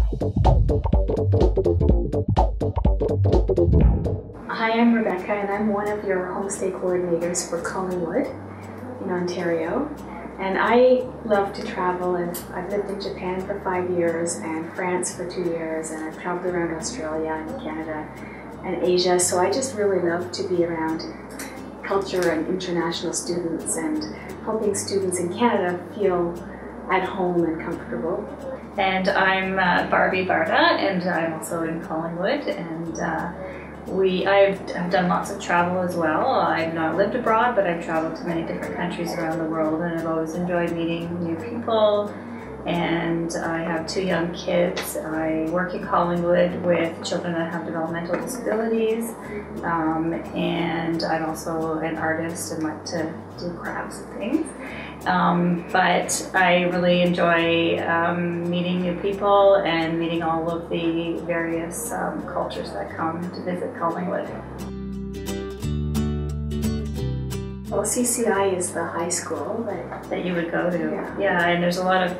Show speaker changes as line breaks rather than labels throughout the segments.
Hi, I'm Rebecca and I'm one of your homestay coordinators for Collingwood in Ontario. And I love to travel, and I've lived in Japan for 5 years and France for 2 years, and I've traveled around Australia and Canada and Asia. So I just really love to be around culture and international students and helping students in Canada feel at home and comfortable.
And I'm Barbie Barta, and I'm also in Collingwood, and I've done lots of travel as well. I've not lived abroad, but I've traveled to many different countries around the world, and I've always enjoyed meeting new people. And I have 2 young kids. I work in Collingwood with children that have developmental disabilities, and I'm also an artist and like to do crafts and things. But I really enjoy meeting new people and meeting all of the various cultures that come to visit Collingwood.
Well, CCI is the high school
that you would go to. Yeah, and there's a lot of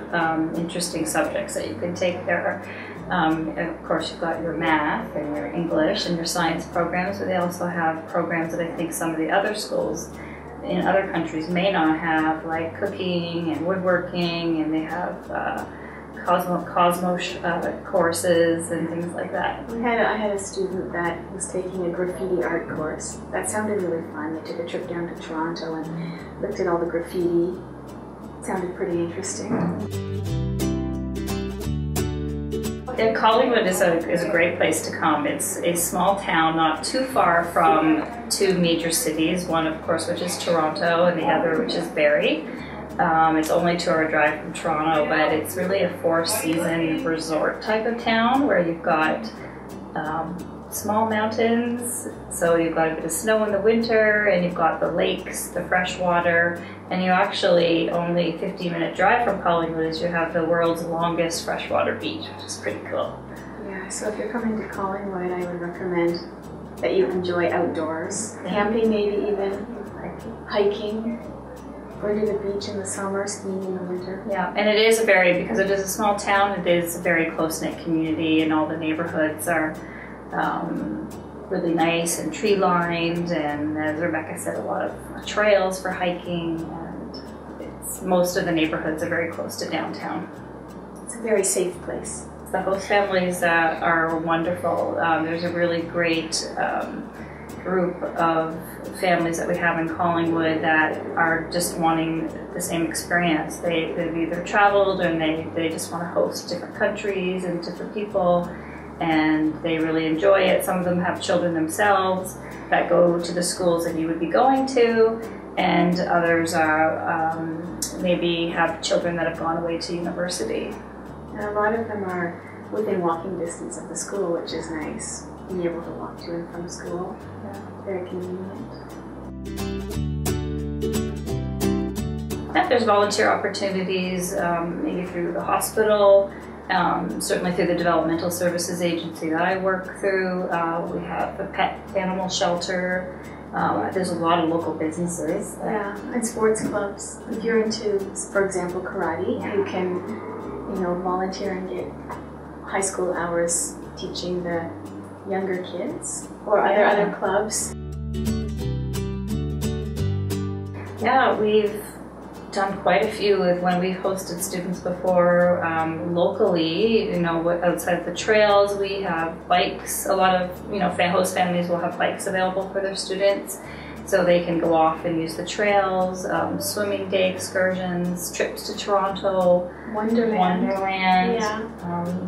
interesting subjects that you can take there. Of course, you've got your math and your English and your science programs, but they also have programs that I think some of the other schools in other countries may not have, like cooking and woodworking, and they have Cosmos courses and things like that.
I had a student that was taking a graffiti art course. That sounded really fun. They took a trip down to Toronto and looked at all the graffiti. It sounded pretty interesting.
Yeah, Collingwood is a great place to come. It's a small town not too far from 2 major cities, one of course which is Toronto and the other which is Barrie. It's only a 2-hour drive from Toronto, but it's really a 4-season resort type of town where you've got small mountains, so you've got a bit of snow in the winter, and you've got the lakes, the fresh water, and you actually only 15-minute drive from Collingwood is you have the world's longest freshwater beach, which is pretty cool.
Yeah, so if you're coming to Collingwood, I would recommend that you enjoy outdoors, camping, maybe even hiking. Going to the beach in the summer, skiing in the winter.
Yeah, and because it is a small town, it is a very close-knit community, and all the neighborhoods are really nice and tree-lined, and as Rebecca said, a lot of trails for hiking, and most of the neighborhoods are very close to downtown.
It's a very safe place.
The host families are wonderful. There's a really great group of families that we have in Collingwood that are just wanting the same experience. They've either traveled and they just want to host different countries and different people, and they really enjoy it. Some of them have children themselves that go to the schools that you would be going to, and others are maybe have children that have gone away to university.
And a lot of them are within walking distance of the school, which is nice. Being able to walk to and from school. Very convenient.
There's volunteer opportunities, maybe through the hospital, certainly through the Developmental Services Agency that I work through. We have a pet animal shelter. There's a lot of local businesses.
Yeah, and sports clubs. If you're into, for example, karate, you can, volunteer and get high school hours teaching the younger kids, or other clubs.
Yeah, we've done quite a few when we've hosted students before locally, outside the trails. We have bikes. A lot of, host families will have bikes available for their students, so they can go off and use the trails, swimming day excursions, trips to Toronto, Wonderland.
Yeah.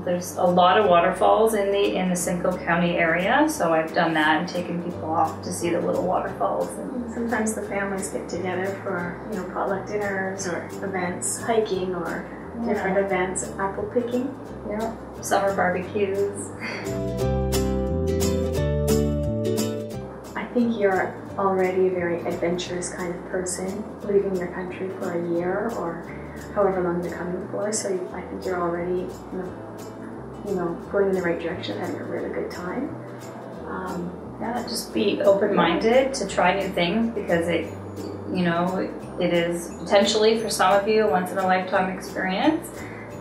There's a lot of waterfalls in the Simcoe County area, so I've done that and taken people off to see the little waterfalls.
And sometimes the families get together for potluck dinners or events, hiking or different events, apple picking.
Yeah, summer barbecues.
I think you're already a very adventurous kind of person, leaving your country for a year or however long you're coming for. So I think you're already, going in the right direction, having a really good time.
Yeah, just be open-minded to try new things, because it is potentially for some of you a once-in-a-lifetime experience.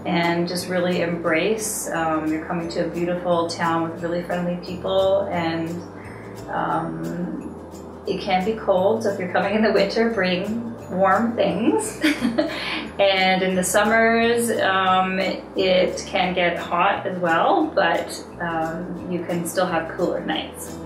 and just really embrace. You're coming to a beautiful town with really friendly people, and it can be cold, so if you're coming in the winter, bring warm things. And in the summers, it can get hot as well, but you can still have cooler nights.